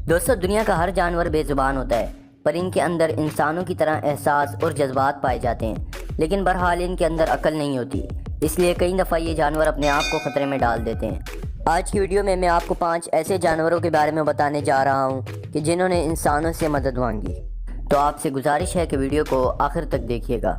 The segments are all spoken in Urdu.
دوستو دنیا کا ہر جانور بے زبان ہوتا ہے، پر ان کے اندر انسانوں کی طرح احساس اور جذبات پائے جاتے ہیں، لیکن بہرحال ان کے اندر عقل نہیں ہوتی، اس لیے کئی دفعہ یہ جانور اپنے آپ کو خطرے میں ڈال دیتے ہیں۔ آج کی ویڈیو میں آپ کو 5 ایسے جانوروں کے بارے میں بتانے جا رہا ہوں کہ جنہوں نے انسانوں سے مدد مانگی، تو آپ سے گزارش ہے کہ ویڈیو کو آخر تک دیکھیے گا۔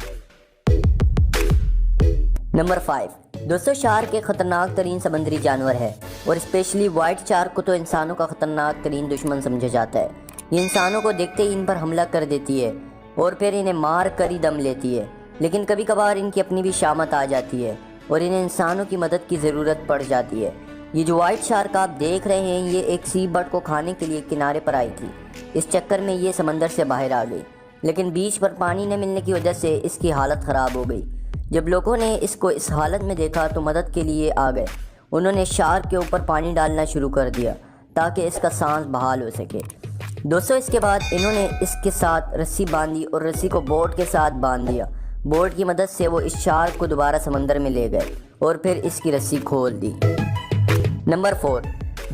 نمبر 5، دوستو شارک ایک خطرناک ترین سمندری جانور ہے، اور اسپیشلی وائٹ شارک کو تو انسانوں کا خطرناک ترین دشمن سمجھا جاتا ہے۔ یہ انسانوں کو دیکھتے ہی ان پر حملہ کر دیتی ہے اور پھر انہیں مار کر ہی دم لیتی ہے، لیکن کبھی کبھار ان کی اپنی بھی شامت آ جاتی ہے اور انہیں انسانوں کی مدد کی ضرورت پڑ جاتی ہے۔ یہ جو وائٹ شارک آپ دیکھ رہے ہیں، یہ ایک سی برڈ کو کھانے کے لیے کنارے پر آئی تھی، اس چکر میں یہ سمندر سے باہر آ گئی، لیکن بیچ پر پانی نہ ملنے کی وجہ سے اس کی حالت خراب ہو گئی۔ جب لوگوں نے اس کو اس حالت میں دیکھا تو مدد کے لیے آ گئے، انہوں نے شارک کے اوپر پانی ڈالنا شروع کر دیا تاکہ اس کا سانس بحال ہو سکے۔ دوستو اس کے بعد انہوں نے اس کے ساتھ رسی باندھی اور رسی کو بورڈ کے ساتھ باندھ دیا۔ بورڈ کی مدد سے وہ اس شارک کو دوبارہ سمندر میں لے گئے اور پھر اس کی رسی کھول دی۔ نمبر 4،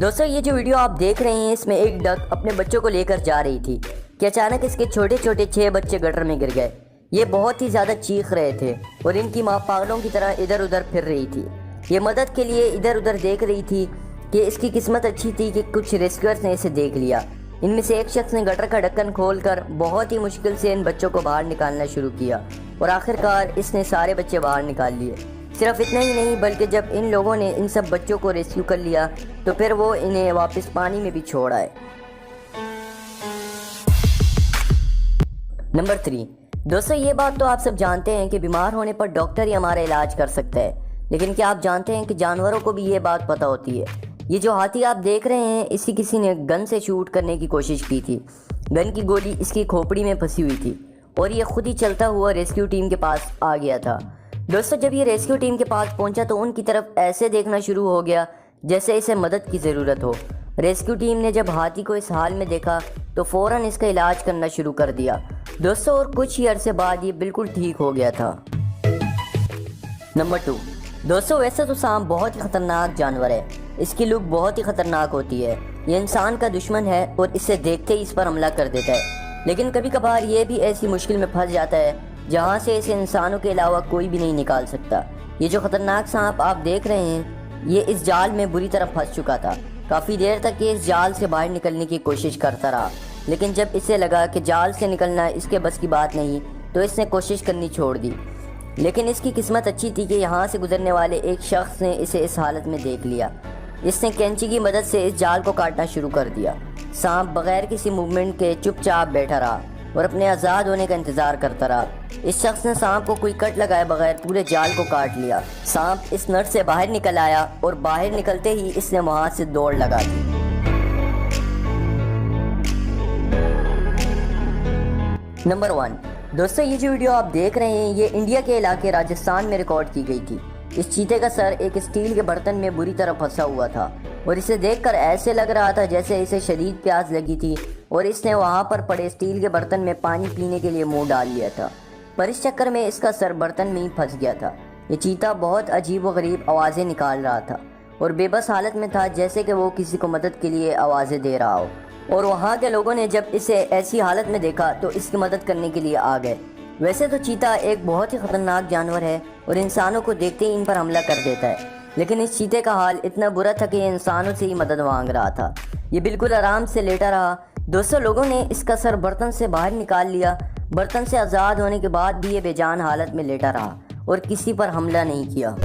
دوستو یہ جو ویڈیو آپ دیکھ رہے ہیں، اس میں ایک ڈک اپنے بچوں کو لے کر جا رہی تھی کہ اچانک اس کے چھوٹے چھوٹے 6 بچے گٹر میں گر گئے۔ یہ بہت ہی زیادہ چیخ رہے تھے اور ان کی ماں پاگلوں کی طرح ادھر ادھر پھر رہی تھی۔ یہ مدد کے لیے ادھر ادھر دیکھ رہی تھی کہ اس کی قسمت اچھی تھی کہ کچھ ریسکیورز نے اسے دیکھ لیا۔ ان میں سے ایک شخص نے گٹر کا ڈھکن کھول کر بہت ہی مشکل سے ان بچوں کو باہر نکالنا شروع کیا اور آخرکار اس نے سارے بچے باہر نکال لیے۔ صرف اتنا ہی نہیں بلکہ جب ان لوگوں نے ان سب بچوں کو ریسکیو کر لیا تو پھر وہ انہیں واپس پانی میں بھی چھوڑ آئے۔ نمبر 3، دوستو یہ بات تو آپ سب جانتے ہیں کہ بیمار ہونے پر ڈاکٹر ہی ہمارا علاج کر سکتا ہے، لیکن کیا آپ جانتے ہیں کہ جانوروں کو بھی یہ بات پتہ ہوتی ہے؟ یہ جو ہاتھی آپ دیکھ رہے ہیں، اسی کسی نے گن سے شوٹ کرنے کی کوشش کی تھی۔ گن کی گولی اس کی کھوپڑی میں پھنسی ہوئی تھی اور یہ خود ہی چلتا ہوا ریسکیو ٹیم کے پاس آ گیا تھا۔ دوستو جب یہ ریسکیو ٹیم کے پاس پہنچا تو ان کی طرف ایسے دیکھنا شروع ہو گیا جیسے اسے مدد کی ضرورت ہو۔ ریسکیو ٹیم نے جب ہاتھی کو اس حال میں دیکھا تو فوراً اس کا علاج کرنا شروع کر دیا دوستو، اور کچھ ہی عرصے بعد یہ بالکل ٹھیک ہو گیا تھا۔ نمبر 2، دوستو ویسے تو سانپ بہت ہی خطرناک جانور ہے، اس کی لک بہت ہی خطرناک ہوتی ہے، یہ انسان کا دشمن ہے اور اسے دیکھتے ہی اس پر حملہ کر دیتا ہے، لیکن کبھی کبھار یہ بھی ایسی مشکل میں پھنس جاتا ہے جہاں سے اسے انسانوں کے علاوہ کوئی بھی نہیں نکال سکتا۔ یہ جو خطرناک سانپ آپ دیکھ رہے ہیں، یہ اس جال میں بری طرح پھنس چکا تھا۔ کافی دیر تک یہ اس جال سے باہر نکلنے کی کوشش کرتا رہا، لیکن جب اسے لگا کہ جال سے نکلنا اس کے بس کی بات نہیں تو اس نے کوشش کرنی چھوڑ دی، لیکن اس کی قسمت اچھی تھی کہ یہاں سے گزرنے والے ایک شخص نے اسے اس حالت میں دیکھ لیا۔ اس نے کینچی کی مدد سے اس جال کو کاٹنا شروع کر دیا۔ سانپ بغیر کسی موومنٹ کے چپ چاپ بیٹھا رہا اور اپنے آزاد ہونے کا انتظار کرتا رہا۔ اس شخص نے سانپ کو کوئی کٹ لگائے بغیر پورے جال کو کاٹ لیا۔ سانپ اس نٹ سے باہر نکل آیا اور باہر نکلتے ہی اس نے وہاں سے دوڑ لگا دی۔ نمبر 1، دوستو یہ جو ویڈیو آپ دیکھ رہے ہیں، یہ انڈیا کے علاقے راجستھان میں ریکارڈ کی گئی تھی۔ اس چیتے کا سر ایک اسٹیل کے برتن میں بری طرح پھنسا ہوا تھا اور اسے دیکھ کر ایسے لگ رہا تھا جیسے اسے شدید پیاس لگی تھی اور اس نے وہاں پر پڑے اسٹیل کے برتن میں پانی پینے کے لیے منہ ڈال لیا تھا، پر اس چکر میں اس کا سر برتن میں ہی پھنس گیا تھا۔ یہ چیتا بہت عجیب و غریب آوازیں نکال رہا تھا اور بے بس حالت میں تھا، جیسے کہ وہ کسی کو مدد کے لیے آوازیں دے رہا ہو، اور وہاں کے لوگوں نے جب اسے ایسی حالت میں دیکھا تو اس کی مدد کرنے کے لیے آ گئے۔ ویسے تو چیتا ایک بہت ہی خطرناک جانور ہے اور انسانوں کو دیکھتے ہی ان پر حملہ کر دیتا ہے، لیکن اس چیتے کا حال اتنا برا تھا کہ یہ انسانوں سے ہی مدد مانگ رہا تھا۔ یہ بالکل آرام سے لیٹا رہا۔ دوستو لوگوں نے اس کا سر برتن سے باہر نکال لیا۔ برتن سے آزاد ہونے کے بعد بھی یہ بے جان حالت میں لیٹا رہا اور کسی پر حملہ نہیں کیا۔